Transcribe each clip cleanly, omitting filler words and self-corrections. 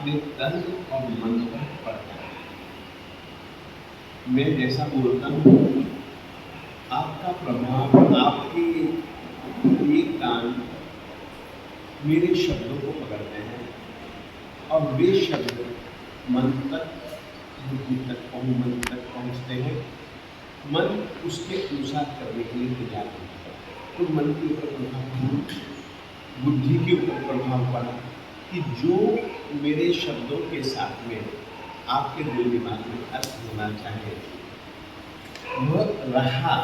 अपने तन और मन पर पड़ता है। मैं जैसा बोलता हूँ आपका प्रभाव, आपके ये कान मेरे शब्दों को पकड़ते हैं और वे शब्द मन तक, बुद्धि तक, मन तक पहुँचते हैं। मन उसके अनुसार करने के लिए तैयार होता है। तो मन के ऊपर प्रभाव पड़ा, बुद्धि के ऊपर प्रभाव पड़ा कि जो मेरे शब्दों के साथ में आपके दिल दिमाग में अर्थ होना चाहिए वह रहा,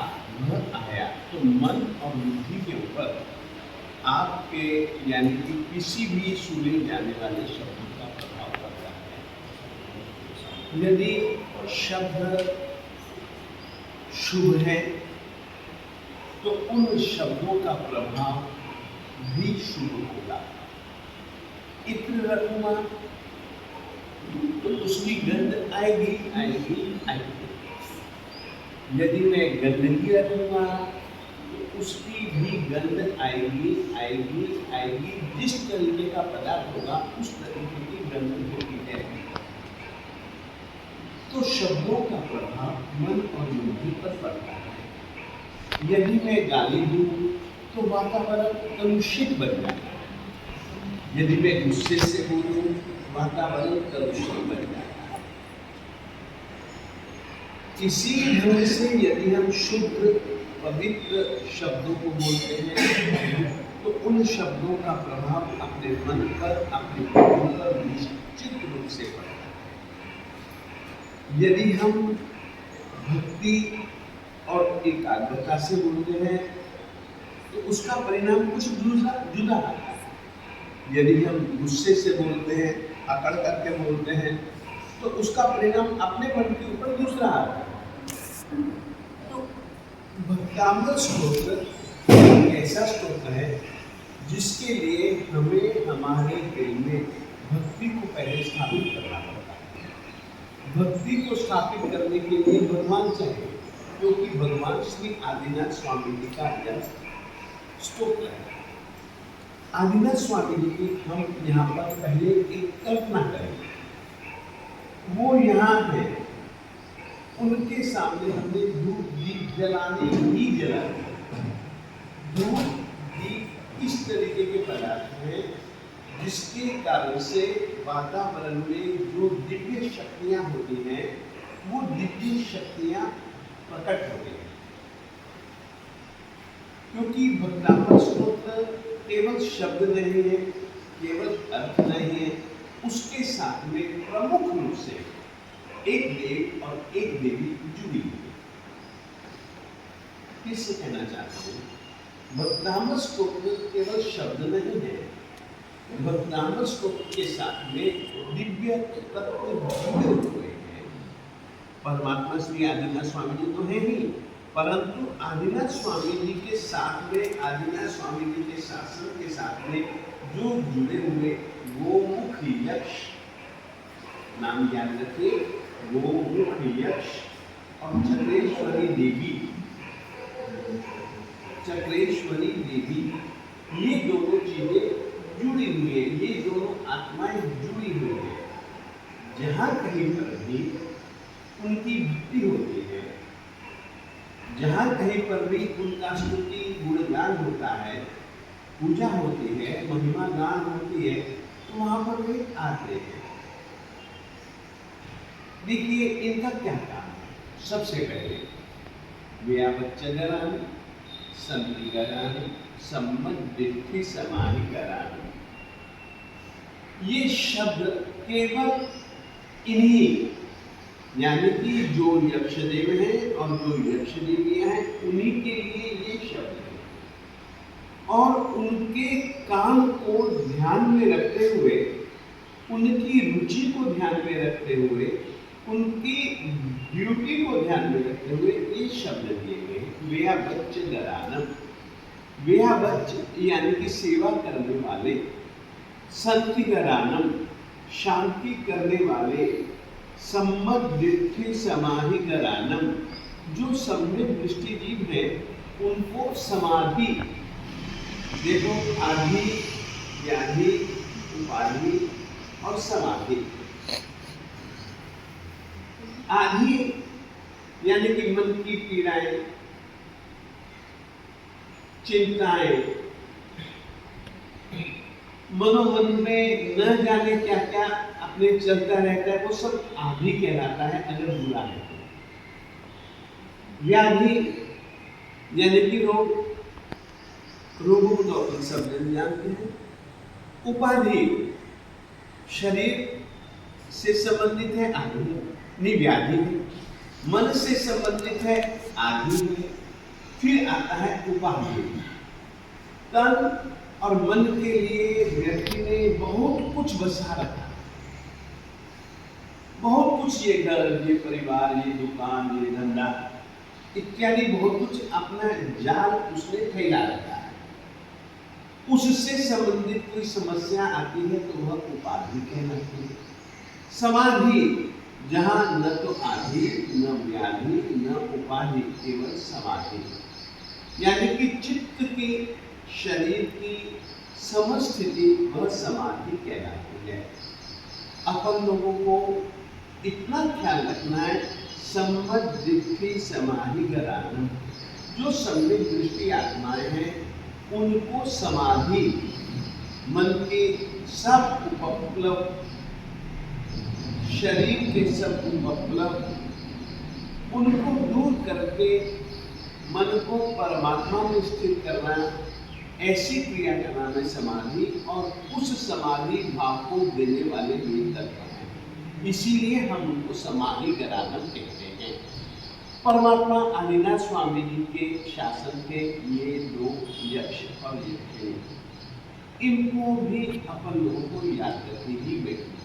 वह आया। तो मन और बुद्धि के ऊपर आपके यानी कि किसी भी सुने जाने वाले शब्दों का प्रभाव पड़ता है। यदि शब्द शुभ है तो उन शब्दों का प्रभाव भी शुभ होगा। इत्र रखूंगा तो उसकी गंध आएगी आएगी आएगी। यदि मैं गंदगी रखूंगा तो उसकी भी गंध आएगी आएगी आएगी। जिस तरीके का पदार्थ होगा उस तरीके की गंध होती है। तो शब्दों का प्रभाव मन और बुद्धि पर पड़ता है। यदि मैं गाली दूं तो वातावरण कलुषित बन जाता है। यदि मैं गुस्से से बोलूं वातावरण कलुषित बन जाता है। इसी ढंग से यदि हम शुद्ध पवित्र शब्दों को बोलते हैं तो उन शब्दों का प्रभाव अपने मन पर, अपने बुद्धि पर निश्चित रूप से पड़ता है। यदि हम भक्ति और एकाग्रता से बोलते हैं तो उसका परिणाम कुछ जुदा आता है। यदि हम गुस्से से बोलते हैं, अकड़ करके बोलते हैं तो उसका परिणाम अपने मन के ऊपर दूसरा आता है। तो भक्तामृत स्तोत्र ऐसा स्तोत्र है जिसके लिए हमें हमारे दिल में भक्ति को पहले स्थापित करना पड़ता है। भक्ति को स्थापित करने के लिए भगवान चाहिए, क्योंकि भगवान श्री आदिनाथ स्वामी जी का यह स्तोत्र है। आदिनाथ स्वामी जी की हम यहाँ पर पहले एक कल्पना करें। वो यहाँ है, उनके सामने हमने धूप दीप जलाने ही जलाने। धूप दीप इस तरीके के पदार्थ हैं जिसके कारण से वातावरण में जो दिव्य शक्तियाँ होती हैं वो दिव्य शक्तियाँ प्रकट होती हैं। क्योंकि भक्तामृत स्तोत्र केवल शब्द नहीं है, केवल अर्थ नहीं है, उसके साथ में प्रमुख रूप से एक देव और एक देवी जुड़ी हुई है। किससे कहना चाहते हैं? भक्तामृत स्तोत्र केवल शब्द नहीं है, भक्तामृत स्तोत्र के साथ में दिव्य तत्व जुड़े हुए हैं। परमात्मा श्री आदिनाथ स्वामी जी तो है ही, परंतु आदिनाथ स्वामी जी के साथ में, आदिनाथ स्वामी जी के शासन के साथ में जो जुड़े हुए गोमुख यक्ष, नाम याद रखिए, गोमुख यक्ष और चक्रेश्वरी देवी, चक्रेश्वरी देवी, ये दोनों चीजें जुड़ी हुई है, ये दोनों आत्माएं जुड़ी हुई है। जहाँ कहीं पर भी उनकी भक्ति होती है, जहाँ कहीं पर भी उनका स्तुति गुणगान होता है, पूजा होती है, महिमा गान होती है, तो वहाँ पर वे आते हैं। देखिए इनका क्या काम है। सबसे पहले वे बच्चन संति करानी, सम्मत समाहि करानी। ये शब्द केवल इन्हीं यानी कि जो यक्षदेव हैं और जो यक्षदेवियां हैं उन्हीं के लिए ये शब्द है। और उनके काम को ध्यान में रखते हुए, उनकी रुचि को ध्यान में रखते हुए, उनकी ब्यूटी को ध्यान में रखते हुए ये शब्द दिए गए। वेया बच्च दरानम, वेया बच्च यानी कि सेवा करने वाले, संति दरानम शांति करने वाले, सम्मत समाहि करानम जो सम्यक दृष्टि जीव है उनको समाधि। देखो आधि, व्याधि, उपाधि और समाधि। आधी यानी कि मन की पीड़ाएं, चिंताएं, मनोमन में न जाने क्या क्या अपने चलता रहता है, वो सब आधी कहलाता है अगर बुरा है तो। व्याधि यानी कि रोग, रोगों को तो अपन सब जन जानते हैं। उपाधि शरीर से संबंधित है, आधी व्याधि है। मन से संबंधित है, आधी है। फिर आता है उपाधि। तन और मन के लिए व्यक्ति ने बहुत कुछ बसा रखा, बहुत कुछ, ये घर, ये परिवार, ये दुकान, ये धंधा इत्यादि बहुत कुछ अपना जाल उसने फैला रखा है। उससे संबंधित कोई समस्या आती है तो वह उपाधि कहलाती है। समाधि जहां न तो आधि, न व्याधि, न उपाधि, केवल समाधि, यानी कि चित्त की, शरीर की समस्थिति, वह समाधि कहलाती है। अपन लोगों को इतना ख्याल रखना है, सम्मत दृष्टि समाधि कराना। जो सम्यक दृष्टि आत्माएं हैं उनको समाधि, मन के सब उपप्लव, शरीर के सब उपप्लव, उनको दूर करके मन को परमात्मा में स्थिर करना, ऐसी क्रिया का नाम है समाधि। और उस समाधि भाव को देने वाले ये तत्व हैं, इसीलिए हम उनको समाधि कराना कहते हैं। परमात्मा आदिनाथ स्वामी जी के शासन के ये दो यक्ष और यक्षिणी, इनको भी अपन लोगों को याद करके ही बैठना।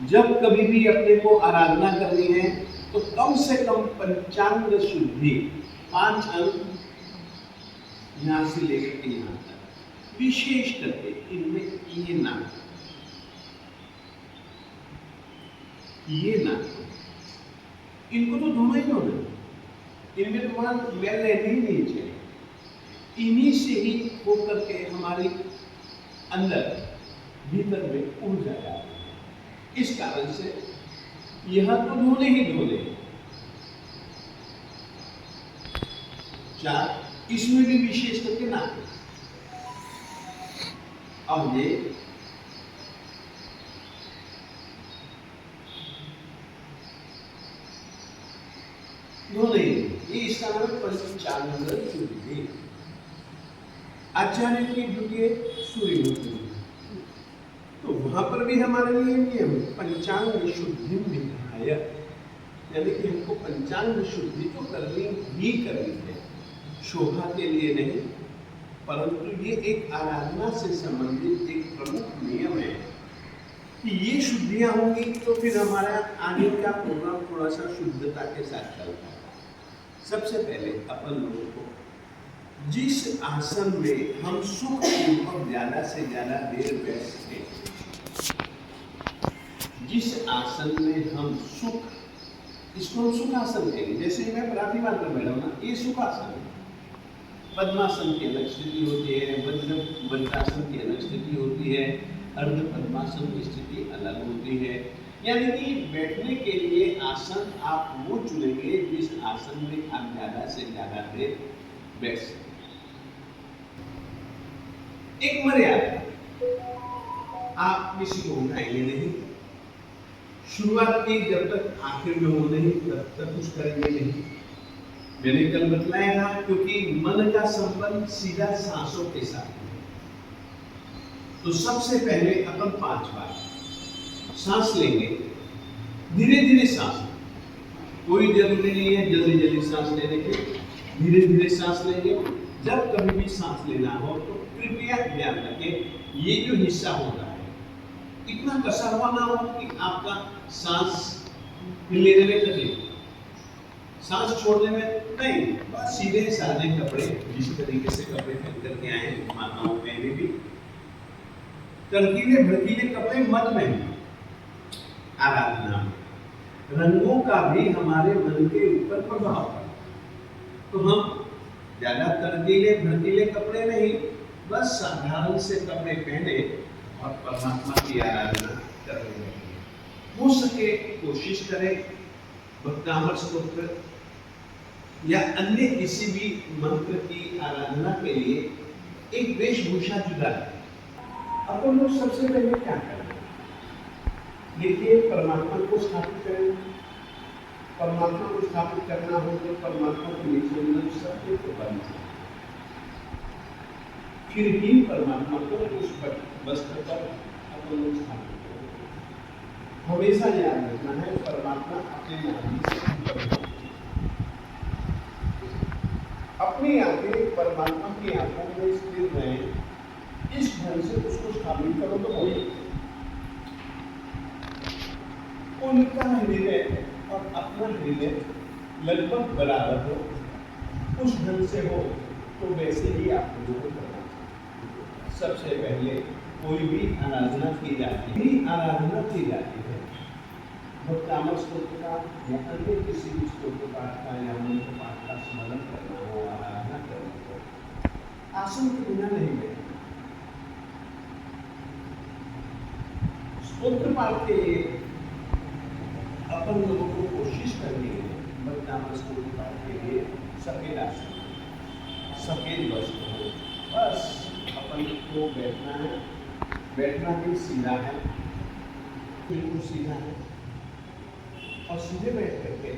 जब कभी भी अपने को आराधना करनी है तो कम से कम पंचांग शुद्धि, 5 अंग यहाँ से लेकर के यहाँ तक, विशेष करके इनमें ये ना, इनको तो धोना ही धोना, इनमें तुम्हारा मैल रहनी ही नहीं चाहिए। इन्हीं से ही होकर के हमारी अंदर भीतर में ऊर्जा जाती है। इस कारण से यह तो धोने ही धोने। 4, इसमें भी विशेष करके ना। अब ये धोने, ये इसका नाम है पंचांग शुद्धि। आचार्य की द्वितीय सूर्य होती, तो वहां पर भी हमारे लिए नियम पंचांग शुद्धि विधाय, यानी कि हमको पंचांग शुद्धि तो करनी ही करनी है, शोभा के लिए नहीं, परंतु ये एक आराधना से संबंधित एक प्रमुख नियम है कि ये शुद्धियां होंगी तो फिर हमारा आगे का प्रोग्राम थोड़ा सा शुद्धता के साथ चलता है। सबसे पहले अपन लोगों को जिस आसन में हम सुख पूर्वक ज्यादा से ज्यादा देर बैठ सके, जिस आसन में हम सुख, इसको हम सुखासन कहेंगे। जैसे मैं प्रातिभाग में बैठा हूं ना, ये सुखासन है। पद्मासन की अलग स्थिति होती है, वज्रासन की अलग स्थिति होती है, अर्ध पद्मासन की स्थिति अलग होती है। यानी कि बैठने के लिए आसन आप वो चुनेंगे जिस आसन में आप ज्यादा से ज्यादा देर बैठ सकें। एक मर्यादा, आप किसी को उठाएंगे नहीं, शुरुआत की जब तक आखिर में हो नहीं तब तक कुछ करेंगे नहीं। मैंने कल बतलाया था, क्योंकि मन का संबंध सीधा सांसों के साथ है। तो सबसे पहले अपन 5 बार सांस लेंगे, धीरे धीरे सांस, कोई जरूरी नहीं है जल्दी जल्दी सांस लेने के, धीरे धीरे सांस लेंगे। जब कभी भी सांस लेना हो तो कृपया ध्यान रखें, ये जो हिस्सा होता है इतना कसा हुआ ना हो कि आपका सांस लेने में तकलीफ, सांस छोड़ने में नहीं, बस सीधे सादे कपड़े, जिस तरीके से कपड़े पहन करके आए हैं माताओं पहने भी, तड़कीले भड़कीले कपड़े मत पहने। आराधना में रंगों का भी हमारे मन के ऊपर प्रभाव पड़ता है, तो हम ज्यादा तड़कीले भड़कीले कपड़े नहीं, बस साधारण से कपड़े पहने और परमात्मा की आराधना करने लगे। हो सके कोशिश करें भक्तामृत स्तोत्र या अन्य किसी भी मंत्र की आराधना के लिए एक वेशभूषा जुदा है। अपन लोग सबसे पहले क्या करें? देखिए, परमात्मा को स्थापित करें। परमात्मा को स्थापित करना हो तो परमात्मा के नीचे सत्य को बनना है, फिर ही परमात्मा को उस वस्त्र पर अपन लोग स्थापित करें। हमेशा याद रखना है, परमात्मा अपने आदमी से ऊपर है। अपनी आंखें परमात्मा की आंखों में स्थिर रहें, इस ढंग से उसको स्थापित करो तो हो जाए। उनका हृदय और अपना हृदय लगभग बराबर हो, उस ढंग से हो तो वैसे ही आप लोगों को करना चाहिए। सबसे पहले कोई भी आराधना की जाती है, भक्तामृत स्तोत्र का या अन्य किसी भी स्तोत्र पाठ का या मंत्र पाठ का स्मरण करना हो, आराधना करना हो, आसन के बिना नहीं बैठना। स्तोत्र पाठ के लिए अपन लोगों को कोशिश करनी है, भक्तामृत स्तोत्र पाठ के लिए सफेद आसन, सफेद वस्त्र हो, बस अपन को बैठना है। बैठना भी सीधा है, बिल्कुल सीधा है, और सीधे बैठ करके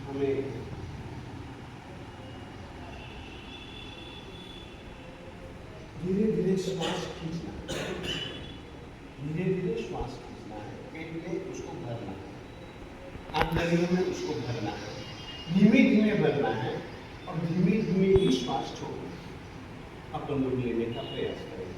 हमें धीरे धीरे श्वास खींचना है, धीरे धीरे श्वास खींचना है, पेट में उसको भरना है, आंतरियों में उसको भरना है, धीमे धीमे भरना है और धीमे धीमे ही श्वास छोड़ना। अपन लोग लेने का प्रयास करेंगे।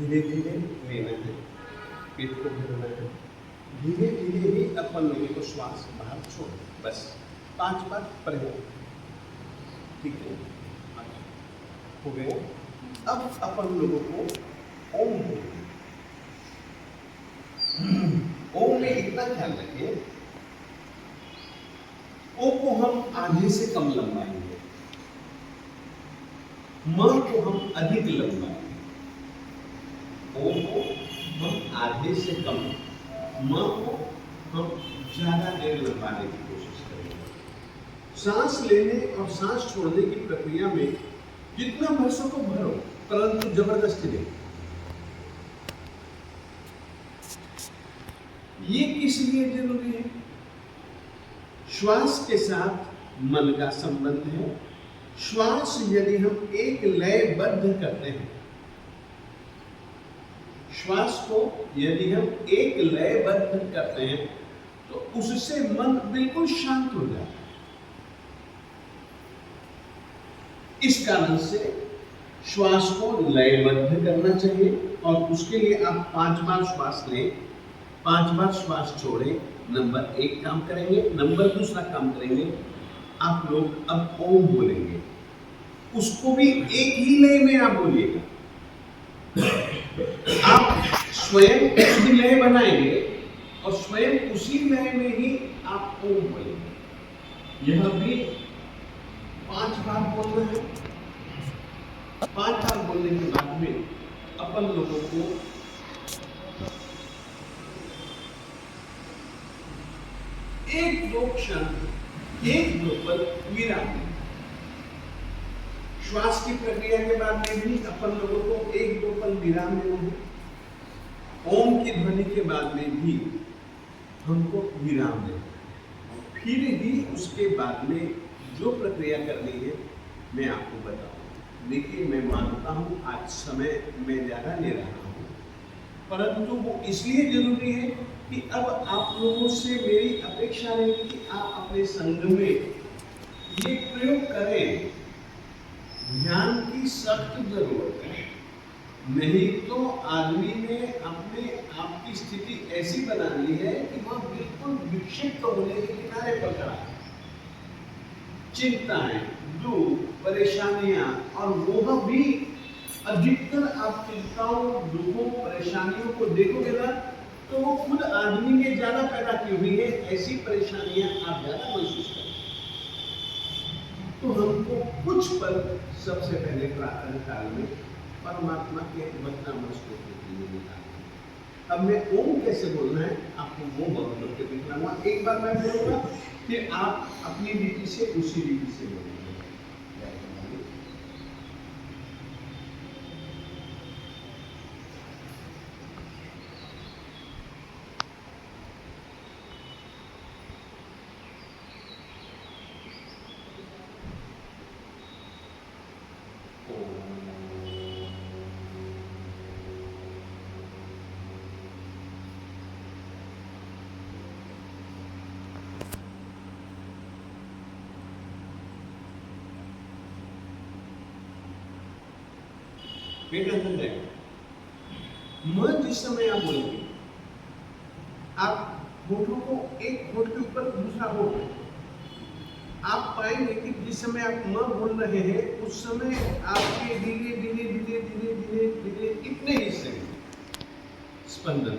धीरे धीरे लेना है, पेट को भरना है, धीरे धीरे ही अपन लोगों को श्वास बाहर छोड़ना, बस 5 बार पर्याप्त। ठीक है, हो गया। अब अपन लोगों को ओम बोलना। ओम में इतना ख्याल रखें, ओ को हम आधे से कम लंबाएंगे, म को हम अधिक लंबाएंगे। ओ को हम आधे से कम, म को हम ज्यादा देर लंबाने की कोशिश करेंगे। सांस लेने और सांस छोड़ने की प्रक्रिया में जितना भर सको भरो, परंतु जबरदस्ती नहीं। ये किस लिए जरूरी है? श्वास के साथ मन का संबंध है। श्वास यदि हम एक लयबद्ध करते हैं, श्वास को यदि हम एक लयबद्ध करते हैं तो उससे मन बिल्कुल शांत हो जाता है। इस कारण से श्वास को लयबद्ध करना चाहिए और उसके लिए आप 5 बार श्वास लें, 5 बार श्वास छोड़ें। नंबर 1 काम करेंगे। नंबर 2 काम करेंगे, आप लोग अब ओम बोलेंगे, उसको भी एक ही लय में आप बोलिएगा। आप स्वयं उसी लय बनाएंगे और स्वयं उसी लय में ही आप ओम बोलेंगे। यह भी 5 बार बोलना है। 5 बार बोलने के बाद में अपन लोगों को एक दो क्षण, एक दो पल विराम। श्वास की प्रक्रिया के बाद में भी अपन लोगों को एक दो पल विराम देना है। ओम की ध्वनि के बाद में भी हमको विराम देना है। फिर ही उसके बाद में जो प्रक्रिया करनी है मैं आपको बताऊँ। देखिए, मैं मानता हूँ आज समय मैं ज़्यादा ले रहा हूँ, परंतु वो इसलिए जरूरी है कि अब आप लोगों से मेरी अपेक्षा रहेगी कि आप अपने संघ में ये प्रयोग करें। ध्यान की सख्त जरूरत है, नहीं तो आदमी ने अपने आप की स्थिति ऐसी बना ली है कि वह बिल्कुल विक्षिप्त होने के किनारे पर खड़ा है। चिंताएं, दुख, परेशानियां और वह भी अधिकतर आप चिंताओं, दुखों, परेशानियों को देखोगे ना तो वो खुद आदमी ने ज्यादा पैदा की हुई है। ऐसी परेशानियां आप ज्यादा महसूस करें। तो हमको कुछ पल सबसे पहले प्रातः काल में परमात्मा के वचनामृत स्तोत्र के लिए निकालें। अब मैं ओम कैसे बोलना है आपको वो बंद करके दिखलाऊंगा। एक बार मैं बोलूंगा, फिर आप अपनी रीति से उसी रीति से बोलेंगे। पेट अंदर जाएगा। मन जिस समय आप बोलेंगे, आप होठों को एक होठ के ऊपर दूसरा होठ, आप पाएंगे कि जिस समय आप म बोल रहे हैं उस समय आपके धीरे धीरे धीरे धीरे धीरे धीरे इतने हिस्से स्पंदन,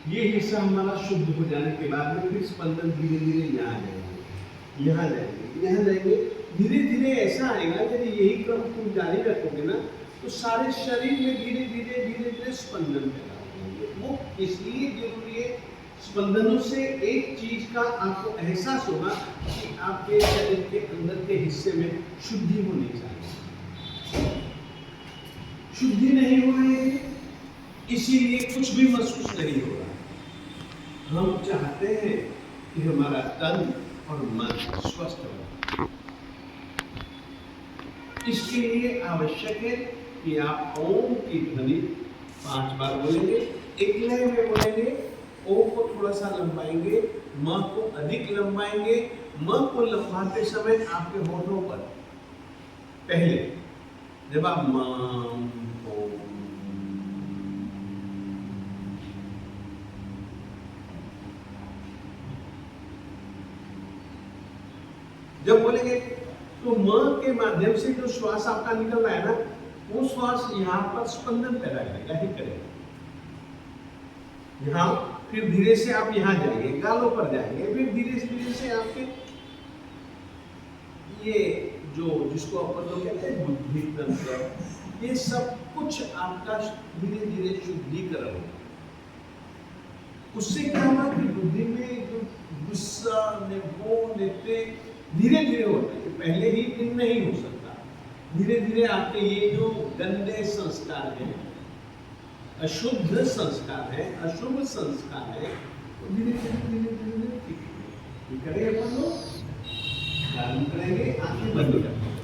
ये हिस्सा हमारा शुद्ध हो जाने के बाद में फिर स्पंदन धीरे धीरे यहाँ जाएंगे, यहाँ जाएंगे, यहाँ जाएंगे। धीरे धीरे ऐसा आएगा यदि यही क्रम तुम जारी रखोगे ना तो सारे शरीर में धीरे धीरे धीरे धीरे स्पंदन पैदा होंगे। वो इसलिए जरूरी है। स्पंदनों से एक चीज का आपको एहसास होगा कि आपके शरीर के अंदर के हिस्से में शुद्धि होनी चाहिए। शुद्धि नहीं हो रही है, इसीलिए कुछ भी महसूस नहीं हो रहा। हम चाहते हैं कि हमारा तन और मन स्वस्थ हो। इसके लिए आवश्यक है कि आप ओम की ध्वनि 5 बार बोलेंगे, एक लय में बोलेंगे। ओम को थोड़ा सा लंबाएंगे, म को अधिक लंबाएंगे। म को लंबाते समय आपके होठों पर पहले जब आप जब बोलेंगे तो म के माध्यम से जो श्वास आपका निकल रहा है ना, वो श्वास यहाँ पर स्पंदन पैदा करेगा ही करेगा। यहाँ फिर धीरे से आप यहाँ जाएंगे, गालों पर जाएंगे, फिर धीरे धीरे से आपके ये जो जिसको अपन लोग कहते हैं बुद्धि तंत्र, ये सब कुछ आपका धीरे धीरे शुद्धिकरण होगा। उससे क्या होगा कि बुद्धि में जो गुस्सा, निर्मोह, धीरे धीरे होता है, पहले ही दिन नहीं हो सकता। धीरे धीरे आपके ये जो गंदे संस्कार हैं, अशुद्ध संस्कार है, अशुभ संस्कार है, तो धीरे धीरे ठीक करेंगे। अपन लोग ध्यान करेंगे, आंखें बंद करेंगे।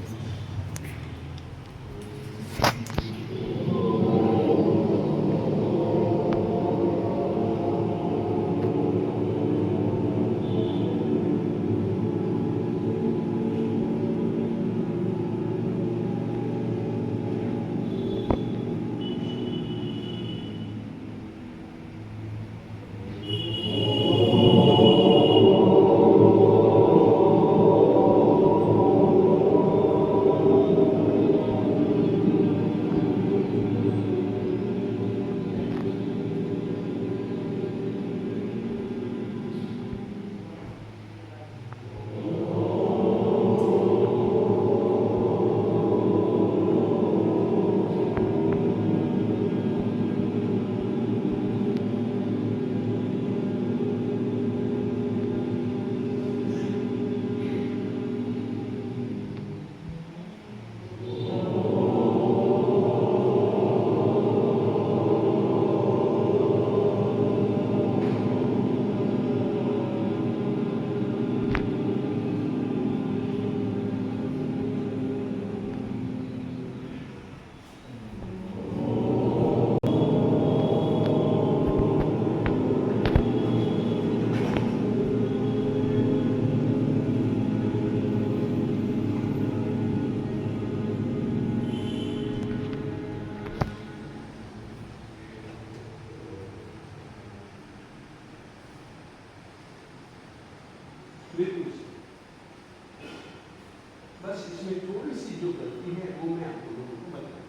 बस इसमें थोड़ी सी जो गलती है वो मैं आप लोगों को बताऊं।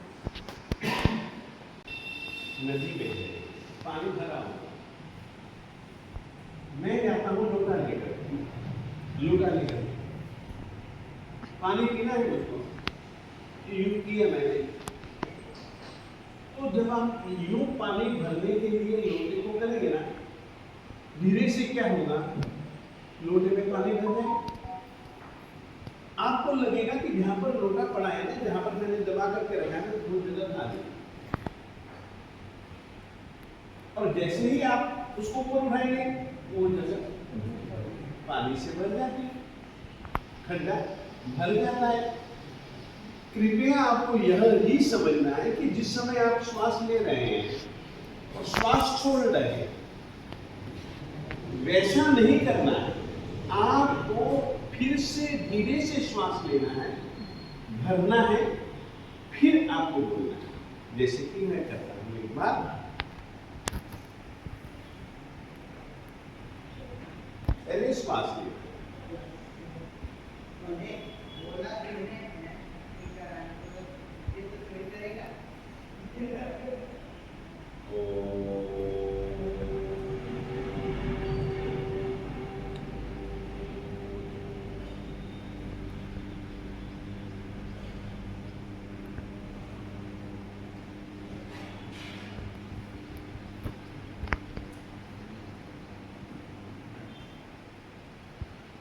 नदी में है, पानी भरा हुआ, मैं जाता हूँ लोटा लेकर पानी पीना है मुझको, यूं किया मैंने। तो जब आप यूं पानी भरने के लिए लोटे को करेंगे ना, धीरे से क्या होगा, लोटे में पानी भर जाए। आपको लगेगा कि जहां पर लोटा पड़ा है ना, जहां पर मैंने दबा करके रखा है वो जगह खाली, और जैसे ही आप उसको ऊपर उठाएंगे वो जगह पानी से भर जाती है, खड्डा भर जाता है। कृपया आपको यह ही समझना है कि जिस समय आप श्वास ले रहे हैं और श्वास छोड़ रहे हैं, वैसा नहीं करना है। आपको फिर से धीरे से श्वास लेना है, भरना है, फिर आपको बोलना है। जैसे कि मैं करता हूं, एक बार पहले श्वास ले,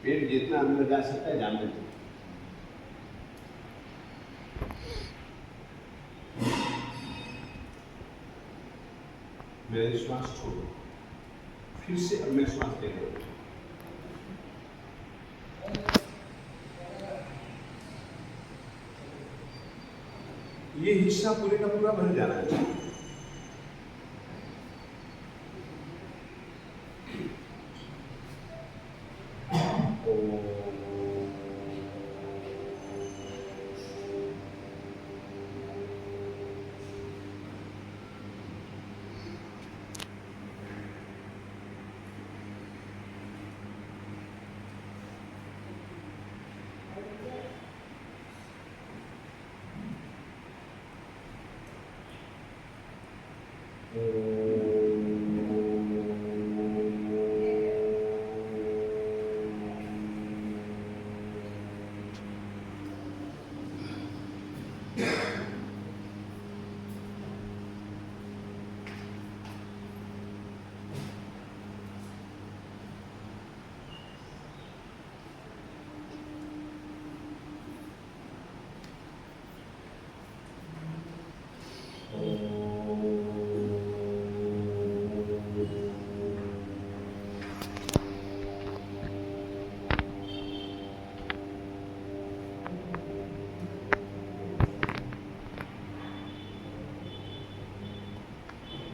पेट जितना अंदर जा सकता है जाने दो। मेरे श्वास छोड़ो, फिर से अब मैं श्वास ले रहा हूं। ये हिस्सा पूरे का पूरा भर जाना चाहिए।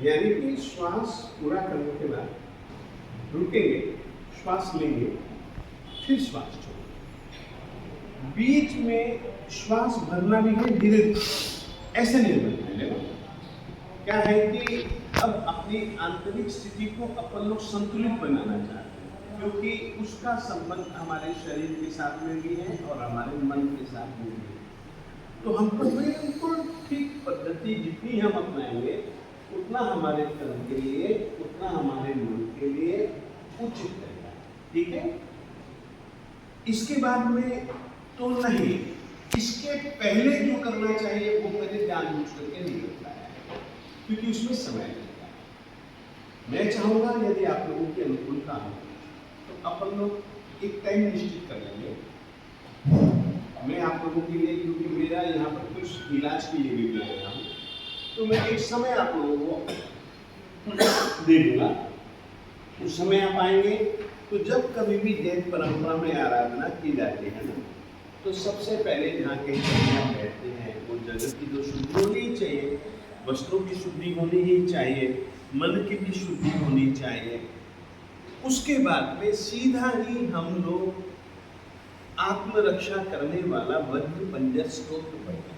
यानी कि श्वास पूरा करने के बाद रुकेंगे, श्वास लेंगे, फिर श्वास छोड़ेंगे। बीच में श्वास भरना भी है धीरे धीरे, ऐसे नहीं भरना है। क्या है कि अब अपनी आंतरिक स्थिति को अपन लोग संतुलित बनाना चाहते हैं, क्योंकि उसका संबंध हमारे शरीर के साथ में भी है और हमारे मन के साथ में भी है। तो हमको बिल्कुल ठीक पद्धति जितनी हम अपनाएंगे उतना हमारे तन के लिए, उतना हमारे मन के लिए उचित रहेगा। ठीक है, इसके बाद में तो नहीं, इसके पहले जो करना चाहिए वो मैंने जानबूझ करके नहीं बताया, क्योंकि उसमें समय लगता है। मैं चाहूंगा यदि आप लोगों के अनुकूल का हो तो अपन लोग एक टाइम निश्चित कर लेंगे। मैं आप लोगों के लिए, क्योंकि मेरा यहाँ पर कुछ इलाज के लिए भी आया हूँ, तो मैं एक समय आप लोगों को दे दूंगा। उस समय आप आएंगे तो जब कभी भी जैन परंपरा में आराधना की जाती है ना, तो सबसे पहले जहाँ कहीं हम बैठते हैं वो जगह की जो शुद्धि होनी चाहिए, वस्त्रों की शुद्धि होनी ही चाहिए, मन की भी शुद्धि होनी चाहिए। उसके बाद में सीधा ही हम लोग आत्मरक्षा करने वाला वज्र पंजर स्तोत्र पढ़ते हैं।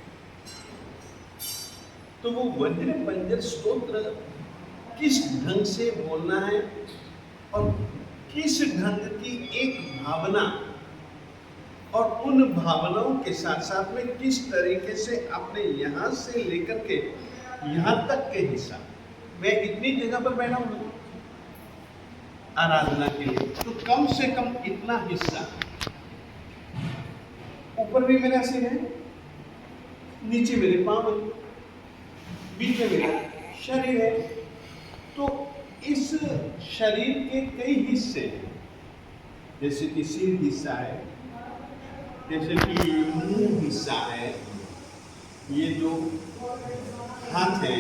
तो वो वज्र पंजर स्तोत्र किस ढंग से बोलना है और किस ढंग की एक भावना और उन भावनाओं के साथ साथ में किस तरीके से अपने यहाँ से लेकर के यहाँ तक के हिस्सा, मैं इतनी जगह पर बैठा हूँ आराधना के लिए, तो कम से कम इतना हिस्सा, ऊपर भी मेरा सिर है, नीचे मेरे पांव है, बीच में मेरा शरीर है। तो इस शरीर के कई हिस्से हैं, जैसे कि सिर हिस्सा है, जैसे कि मुंह हिस्सा है, ये जो हाथ है,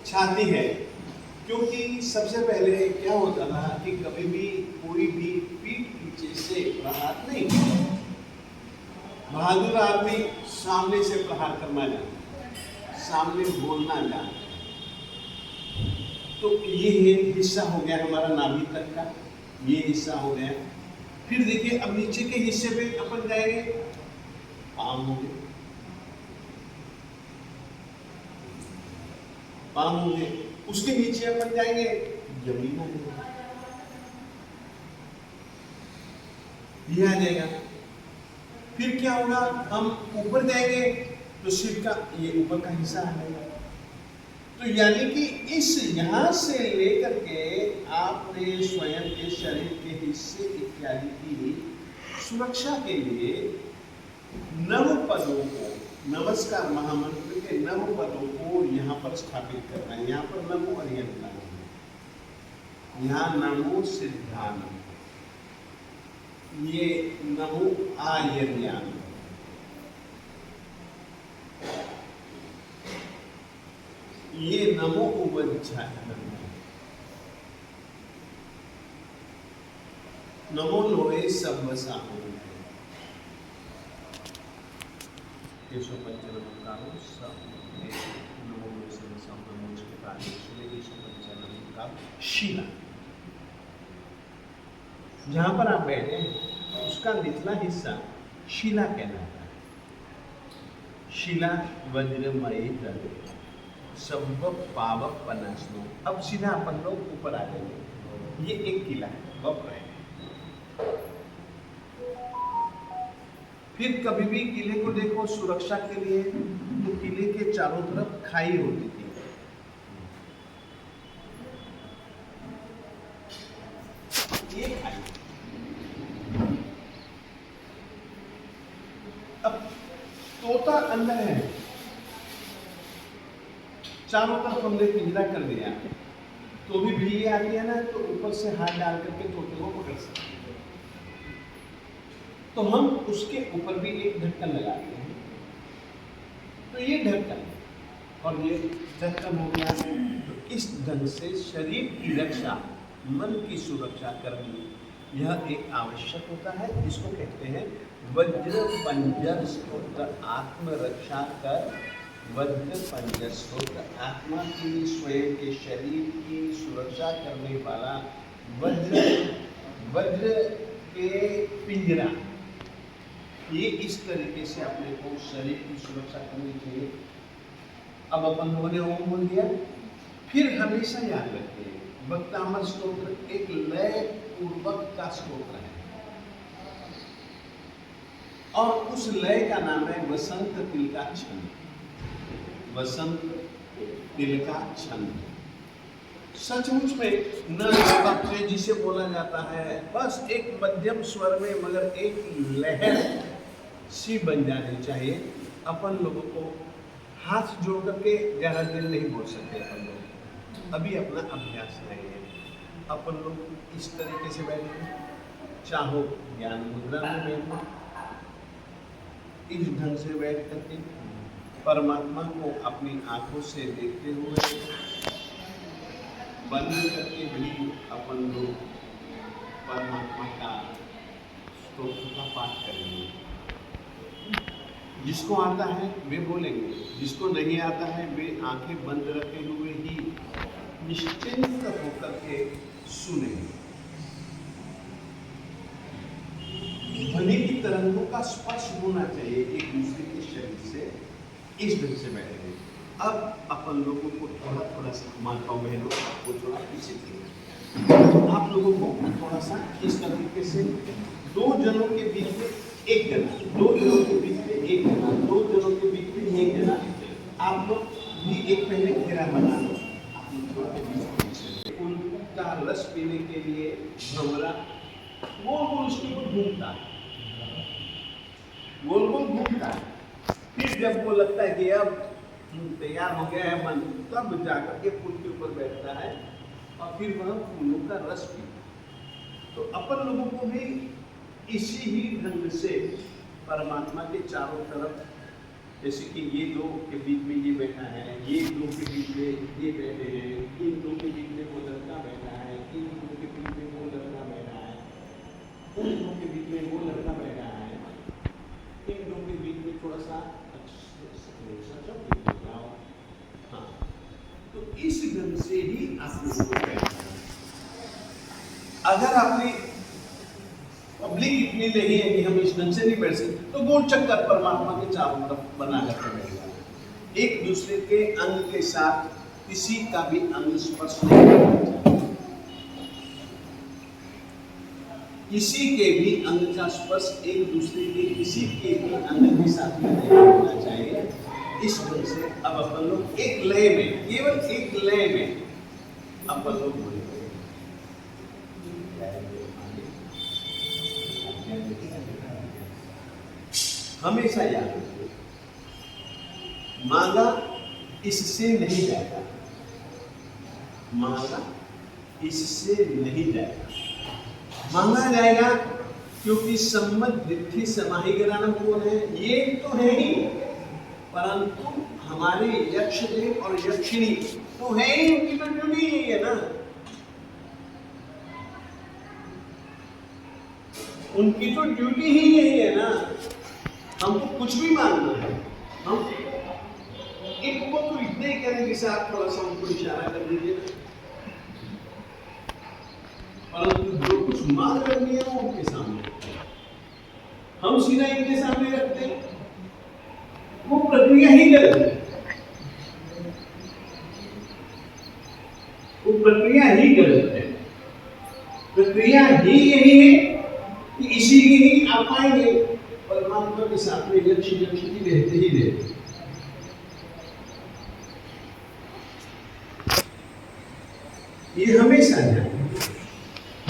छाती है। क्योंकि सबसे पहले क्या होता था कि कभी भी कोई भी पीठ पीछे से प्रहार नहीं, बहादुर आदमी सामने से प्रहार करना जानता, सामने बोलना जानता। तो ये हिस्सा हो गया हमारा नाभि तक का, ये हिस्सा हो गया। फिर देखिए अब नीचे के हिस्से पे अपन जाएंगे, पाँव होंगे, पाँव होंगे, उसके नीचे अपन जाएंगे जमीन आ जाएगा, ये आ जाएगा। फिर क्या होगा, हम ऊपर जाएंगे तो सिर का ये ऊपर का हिस्सा आ जाएगा। तो यानी कि इस यहाँ से लेकर के आपने स्वयं के शरीर के हिस्से इत्यादि की सुरक्षा के लिए नव पदों को, नमस्कार महामंत्र के नव पदों को यहाँ पर स्थापित करना है। यहाँ पर नमो अर्यंता, यहाँ नमो सिद्धान, ये नमो आयर्यान, ये नमो उपज्जान, नमो लोहे सब्बसाहो, केशव पंचनमकारो सब नमो लोहे सब्बसाहो, नमो उसके प्राणेश्वरी केशव पंचनमकारो शिला। जहां पर आप बैठे हैं उसका निचला हिस्सा शिला कहलाता है। शिला वज्रमयी द्रव्य सब पावक पनासनो। अब सीधा अपन लोग ऊपर आ जाएंगे, ये एक किला है, वप है। फिर कभी भी किले को देखो सुरक्षा के लिए, तो किले के चारों तरफ खाई होती थी। ये खाई, अब तोता अंदर है, चारों तरफ हमने पिंजरा कर दिया, तो भी बिल्ली आती है ना, तो ऊपर से हाथ डाल करके तोते को पकड़ सकते हैं। तो हम उसके ऊपर भी एक ढक्कन लगाते हैं, तो ये ढक्कन और ये ढक्कन हो गया। तो इस ढंग से शरीर की रक्षा, मन की सुरक्षा करनी, यह एक आवश्यक होता है। इसको कहते हैं वज्र पंजर स्तोत्र, आत्मरक्षा कर वज्र पंजर स्तोत्र, आत्मा की, स्वयं के शरीर की सुरक्षा करने वाला वज्र, वज्र के पिंजरा। ये इस तरीके से अपने को शरीर की सुरक्षा करनी चाहिए। अब अपन लोगों ने ओम बोल दिया, फिर हमेशा याद रखिए वक्तामर स्तोत्र एक लय पूर्वक का स्तोत्र है, और उस लय का नाम है वसंत तिल का छंद। वसंत तिल का छंद सचमुच में न वक्त जिसे बोला जाता है, बस एक मध्यम स्वर में मगर एक लहर सी बन जानी चाहिए। अपन लोगों को हाथ जोड़ करके ज्यादा देर नहीं बोल सकते अपन लोग, अभी अपना अभ्यास नहीं है। अपन लोग इस तरीके से बैठे, चाहो ज्ञान मुद्रा में बैठो, इस ढंग से बैठ करके परमात्मा को अपनी आंखों से देखते हुए बंद करके भी अपन लोग परमात्मा का स्तोत्र का पाठ करेंगे। जिसको आता है वे बोलेंगे, जिसको नहीं आता है वे आंखें बंद रखे हुए ही निश्चिंत होकर के सुनेंगे। ध्वनि की तरंगों का स्पर्श होना चाहिए एक दूसरे के शरीर से, इस ढंग से बैठेंगे। अब अपन लोगों को थोड़ा थोड़ा सा, माताओं बहनों आपको थोड़ा पीछे किया, आप लोगों को थोड़ा सा इस तरीके से दो जनों के बीच में एक जना, दो जनों के बीच में एक जना, दो जनों के बीच में एक जना। आप लोग भी एक पहले घेरा बना लो, आप लोग थोड़ा बीच में उनका रस पीने के लिए भंवरा वो उसके ऊपर घूमता है, गोल गोल घूमता है। फिर जब वो लगता है कि अब तैयार हो गया है मन, तब जाकर के फूल के ऊपर बैठता है और फिर वह फूलों का रस पीता। तो अपन लोगों को भी इसी ही ढंग से परमात्मा के चारों तरफ, जैसे कि ये दो के बीच में ये बैठा है, ये दो के बीच में ये बैठे हैं, इन दो के बीच में वो लड़का बैठा है, इन दो के बीच में वो लड़का बैठा है, उन दो के बीच में वो लड़का बैठा है, इन दो के बीच में थोड़ा सा हाँ। तो इस ढंग से ही आप लोगों को बैठना है। अगर आपने पब्लिक इतनी नहीं है कि हम इस ढंग से नहीं बैठ सकते, तो गोल चक्कर परमात्मा के चारों तरफ बना करके बैठ जाए। एक दूसरे के अंग के साथ किसी का भी अंग स्पर्श नहीं करना चाहिए, किसी के भी अंग का स्पर्श एक दूसरे के किसी के भी अंग के साथ में नहीं होना चाहिए। इस ढंग से अब अपन लोग एक लय में, केवल एक लय में अपन लोग बोलेंगे। हमेशा याद रखिए, मांगा इससे नहीं जाएगा, मांगा इससे नहीं जाएगा। मांगा जाएगा क्योंकि सम्मत वृद्धि समाहिकरण कौन है? ये तो है ही, परंतु हमारे यक्ष देव और यक्षिणी तो है ही, उनकी तो ड्यूटी यही है ना, उनकी तो ड्यूटी ही यही है ना। हमको कुछ भी मांगना है, हम इनको तो इतने ही करें कि आप थोड़ा सा उनको इशारा कर दीजिए, परंतु जो कुछ मांग करनी है वो उनके सामने हम सीधा इनके सामने रखते हैं, वो प्रक्रिया ही गलत है, वो प्रक्रिया ही गलत है। प्रक्रिया ही यही है कि इसीलिए ही आप पाएंगे परमात्मा के साथ में यक्ष यक्षिणी रहते ही रहते। ये हमेशा ध्यान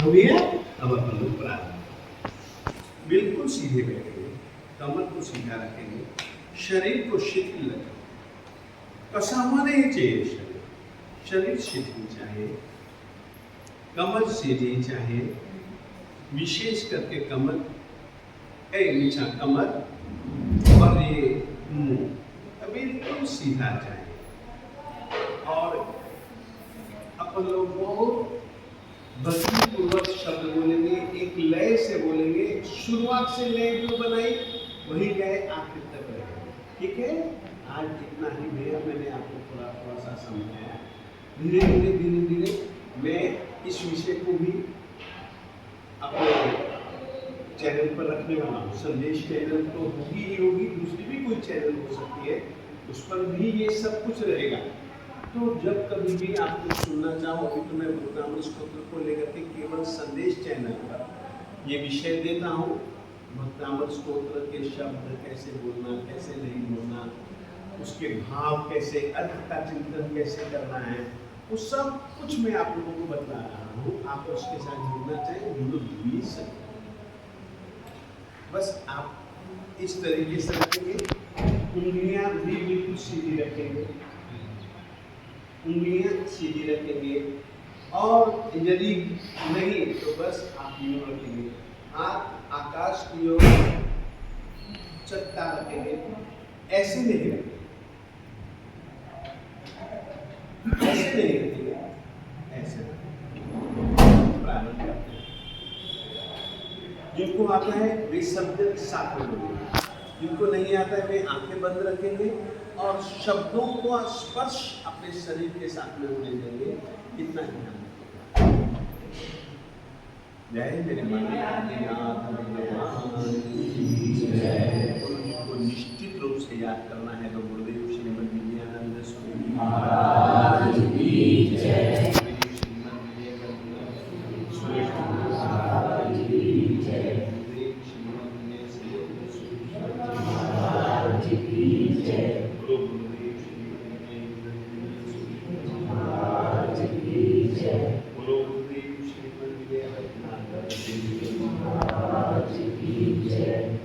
भैया। अब अपन लोग प्रारंभ, बिल्कुल सीधे बैठेंगे, कमर को सीधा रखेंगे, शरीर को शिथिल रखेंगे। कसावा नहीं चाहिए शरीर, शरीर शिथिल चाहिए, कमर सीधी चाहिए, विशेष करके कमर नीचा कमर और ये मुंह बिल्कुल सीधा चाहिए। और अपन लोग बहुत भक्तिपूर्वक शब्द बोलेंगे, एक लय से बोलेंगे। शुरुआत से लय जो बनाई वही लय आखिर तक रहेगा, ठीक है। आज इतना ही भैया, मैंने आपको थोड़ा सा समझाया। धीरे धीरे धीरे धीरे मैं इस विषय को भी अपने चैनल पर रखने वाला हूँ। संदेश चैनल तो होगी ही होगी, दूसरी भी कोई चैनल हो सकती है, उस पर भी ये सब कुछ रहेगा। तो जब कभी भी आप कुछ सुनना चाहो, अभी तो मैं भक्तामृत स्तोत्र को लेकर के केवल संदेश चैनल पर ये विषय देता हूँ। भक्तामृत स्तोत्र के शब्द कैसे बोलना, कैसे नहीं बोलना, उसके भाव कैसे, अर्थ का चिंतन कैसे करना है, वो सब कुछ मैं आप लोगों को बता रहा हूँ। आप उसके साथ जुड़ना चाहें, जुड़ भी सकते। बस आप इस तरीके से रखेंगे, उंगलियां भी बिल्कुल सीधी रखेंगे, उंगलियां सीधी रखेंगे। और यदि नहीं तो बस आप यूं रखेंगे, हाथ आकाश की ओर चट्टा रखेंगे, ऐसे नहीं रखेंगे, ऐसे नहीं रखेंगे, ऐसे प्रारंभ करते हैं। जिनको आता है वे शब्द साथ में बोलेंगे, जिनको नहीं आता है वे आंखें बंद रखेंगे और शब्दों को स्पर्श अपने शरीर के साथ में होने देंगे। इतना ही ध्यान रखेंगे। जय मेरे को निश्चित रूप से याद करना है तो गुरुदेव श्रीमद विजयानंद स्वामी महाराज की जय। की जय। बोलो गुरुदेव श्री महाराज की जय। बोलो गुरुदेव श्री हरिनाथ जी महाराज की जय।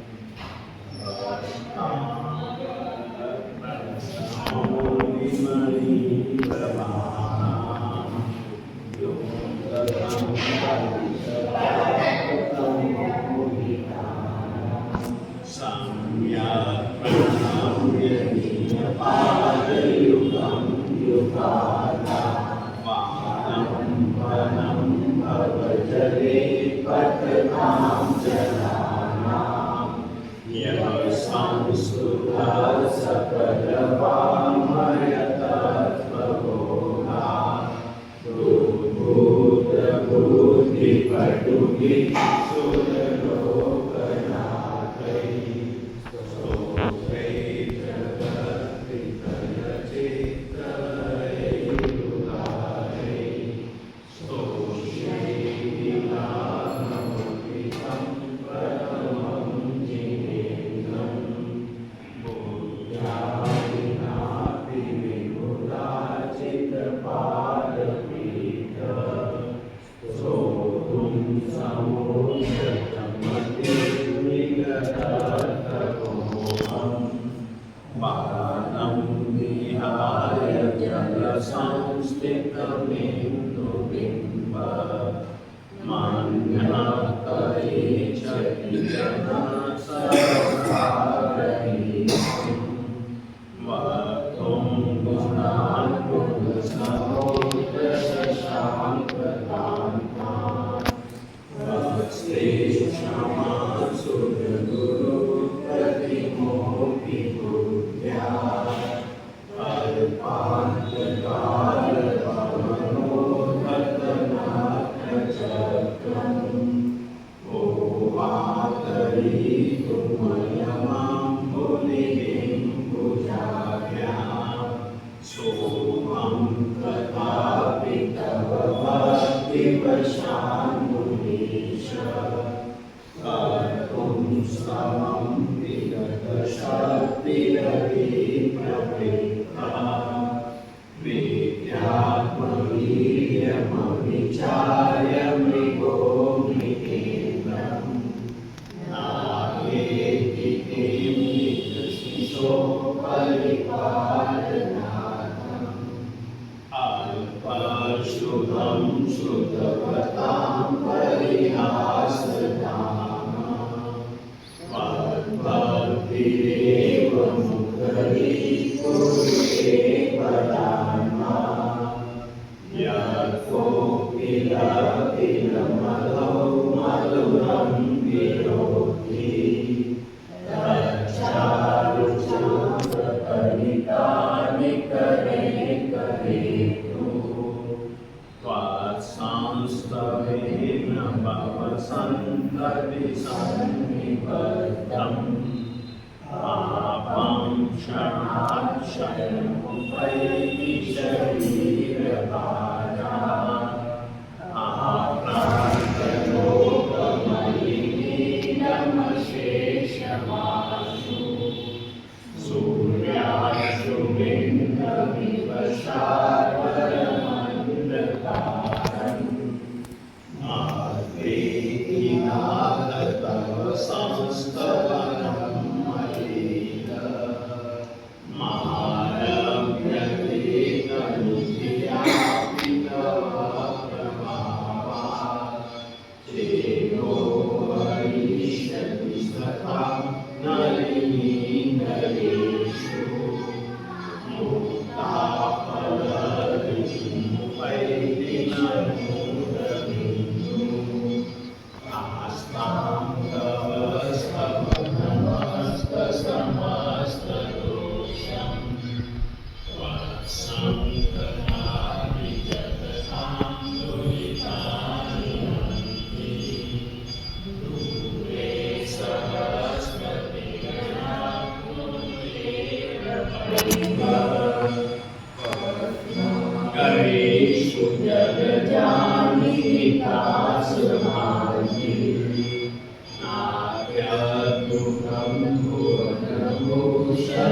नाभ्यद्भुतं भुवनभूषणम्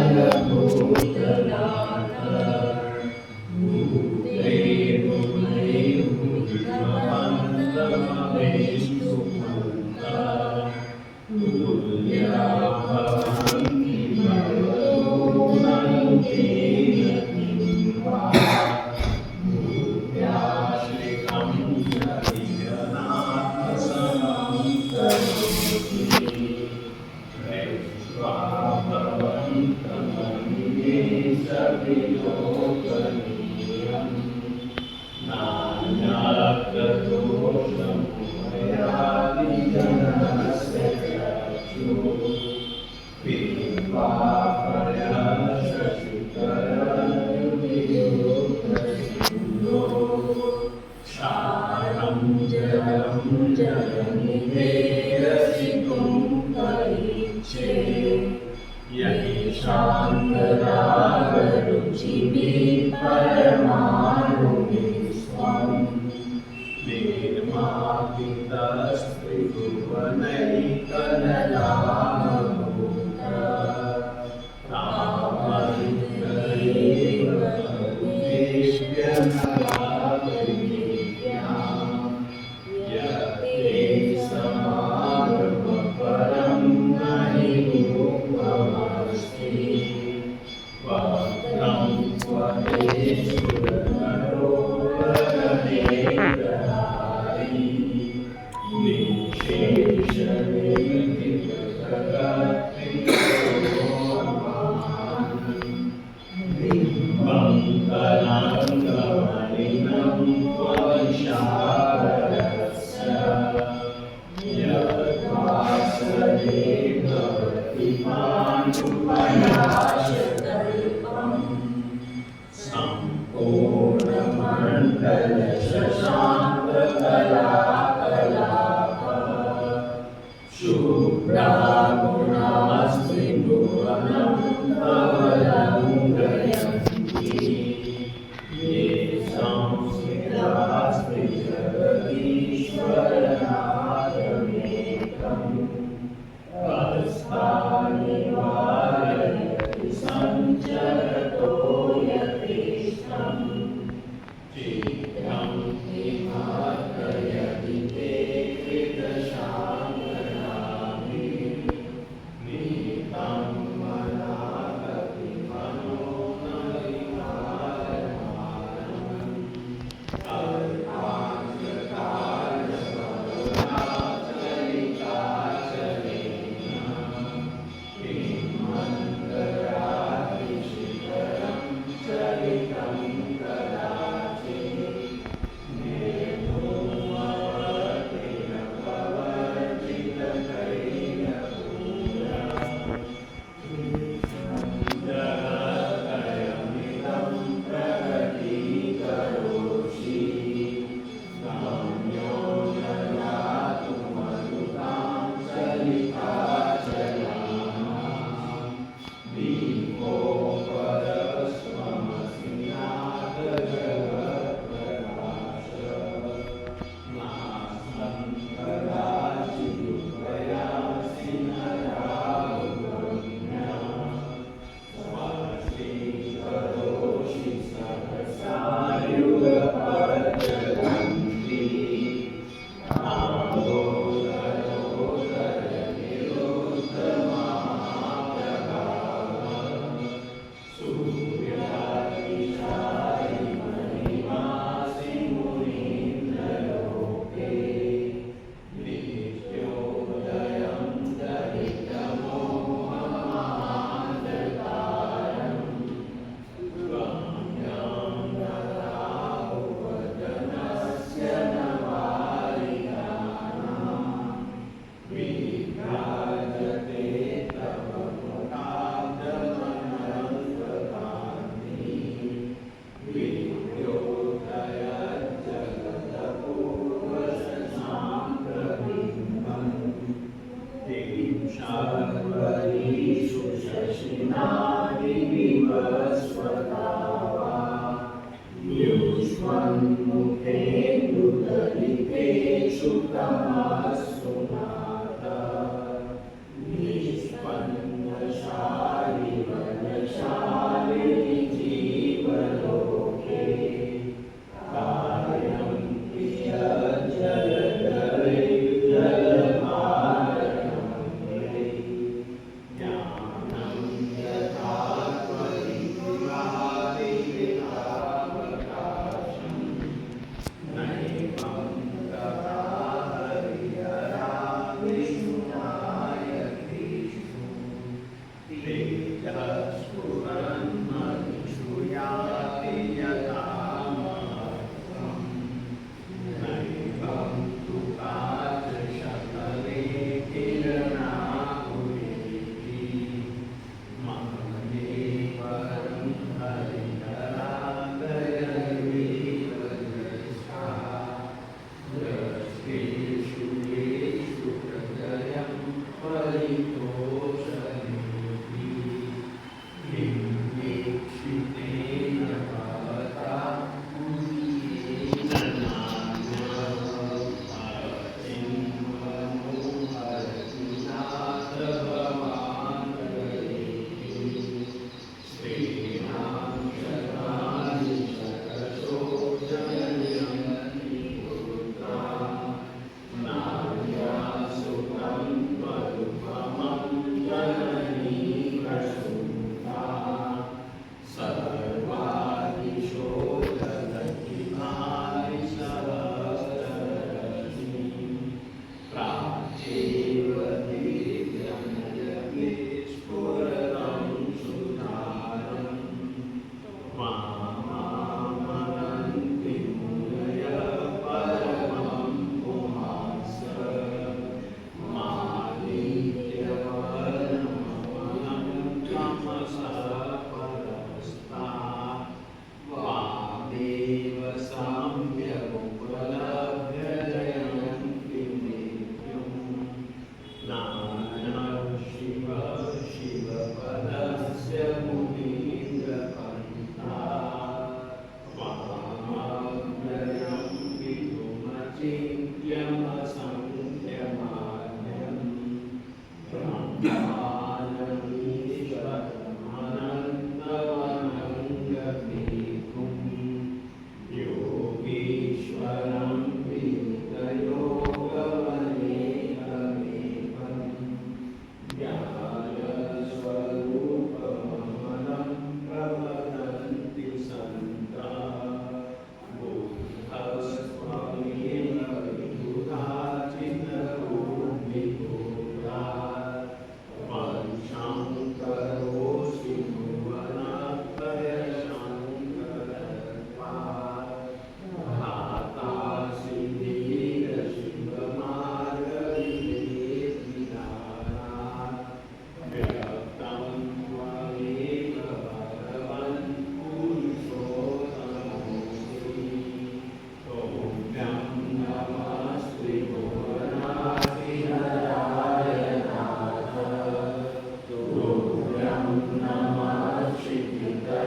नमः श्रीकलामलभूषणाय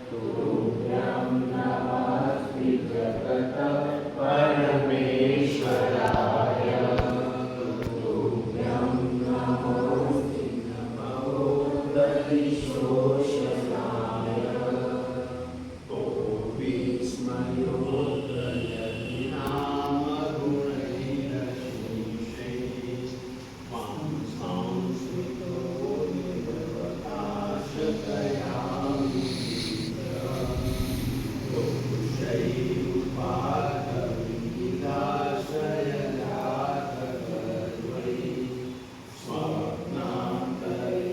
तुभ्यं नमः श्रीजगत्परमेश्वराय तुभ्यं नमो नमोदधिशोषणाय तो विस्मयोदयनामगुणैरशेषे मां सांस्कृतोदिप्रकाशकयामि दोषैरुपाधविलासयनाथगर्वै स्वप्नान्तरे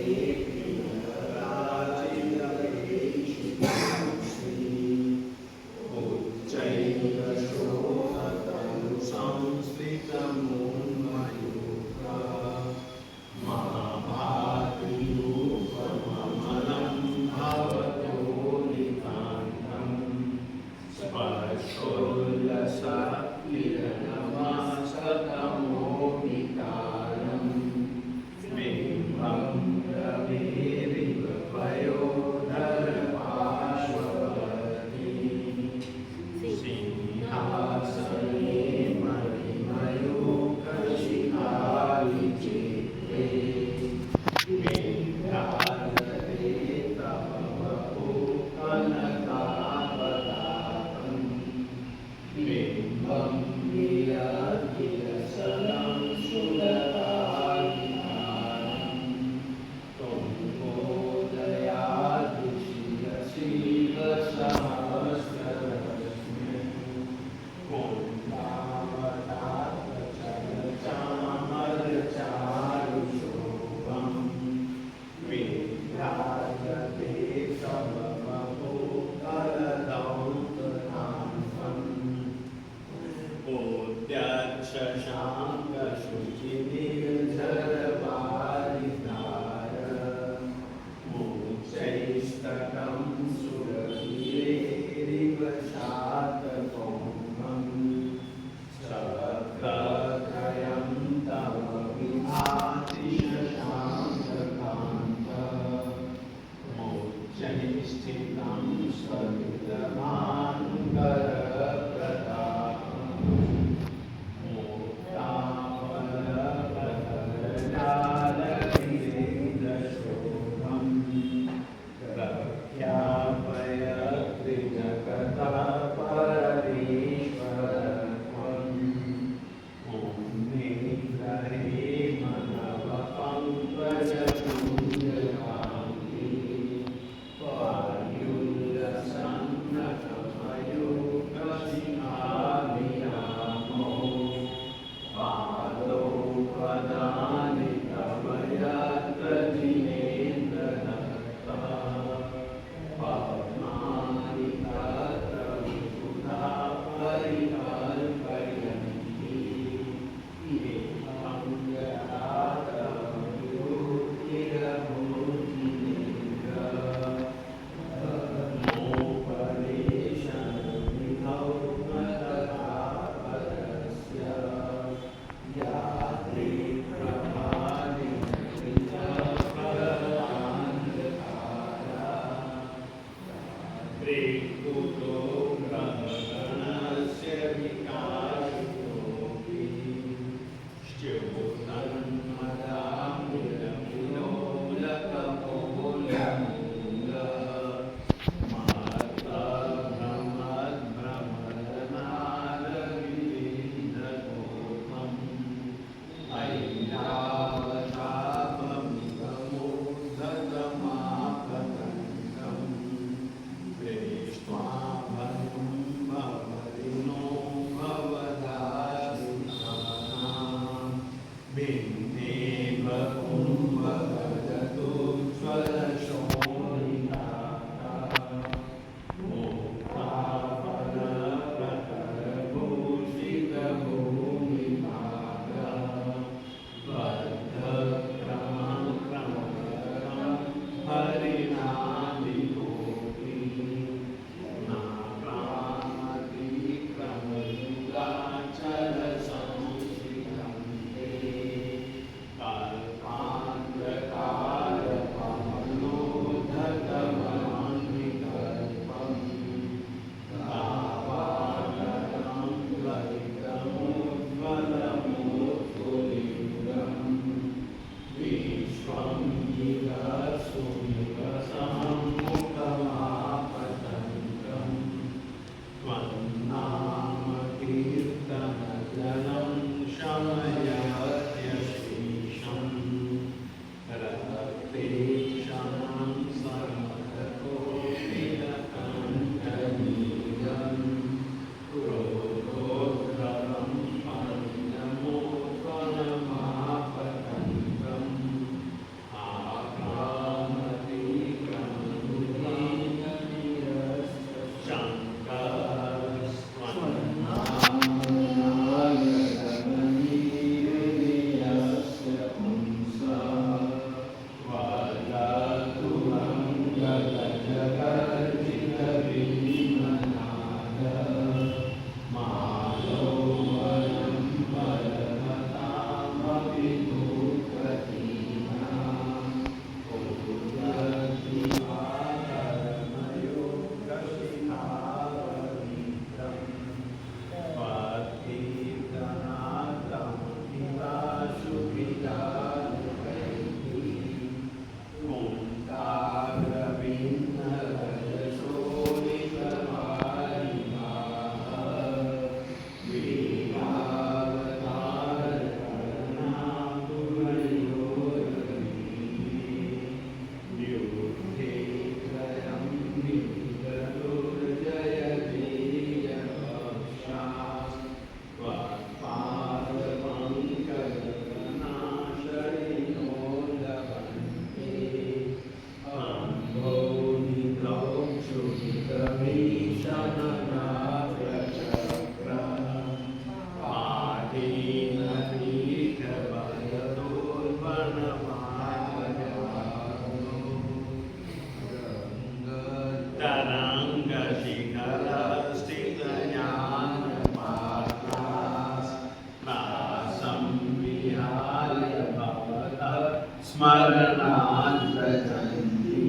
तरंग शिखर स्थित ज्ञान संविहार्य भवतः स्मरणात् व्रजन्ति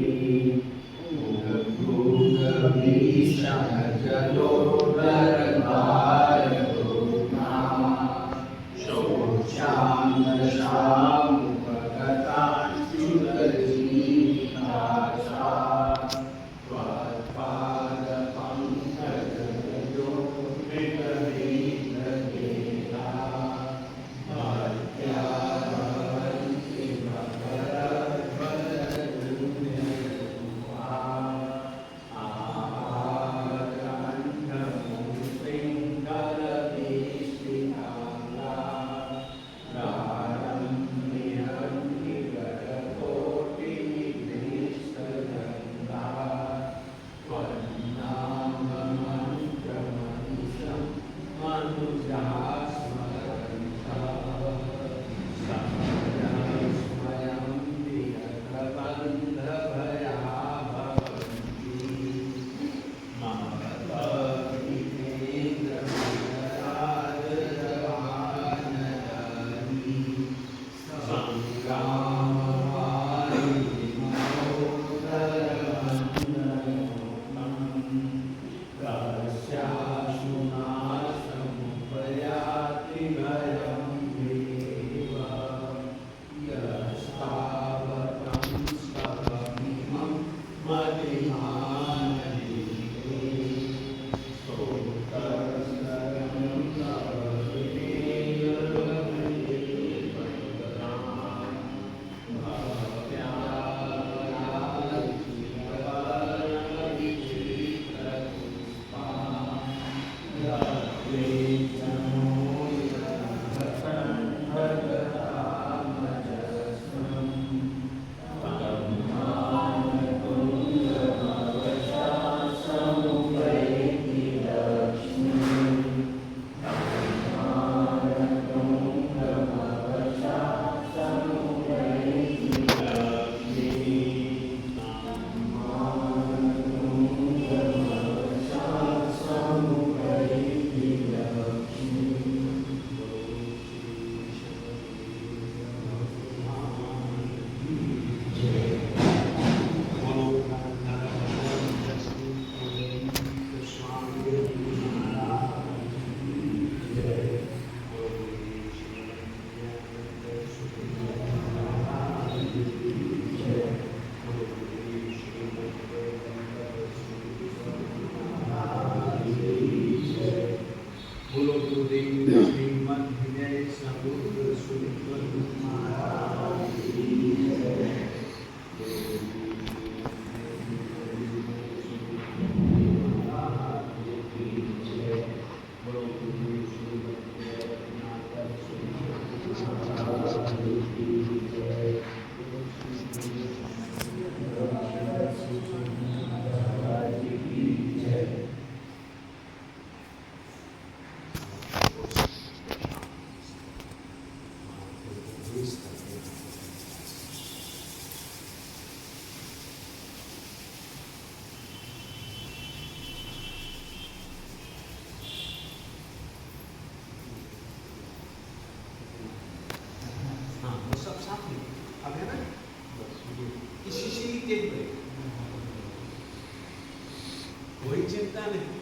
कोई चिंता नहीं,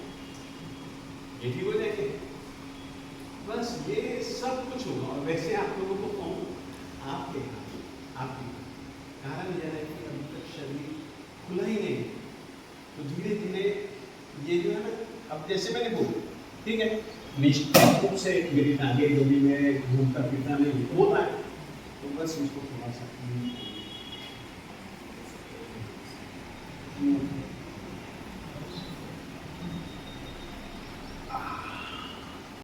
यही हो जाएंगे, बस ये सब कुछ होगा। और वैसे आप लोगों को कहूँ आपके आपके कारण यह है कि अभी तक शरीर खुला ही नहीं, तो धीरे धीरे ये जो है ना, अब जैसे मैंने बोला ठीक है, निश्चित रूप से मेरी आगे जो भी मैं घूमता फिरता नहीं हो रहा है, तो बस इसको थोड़ा सा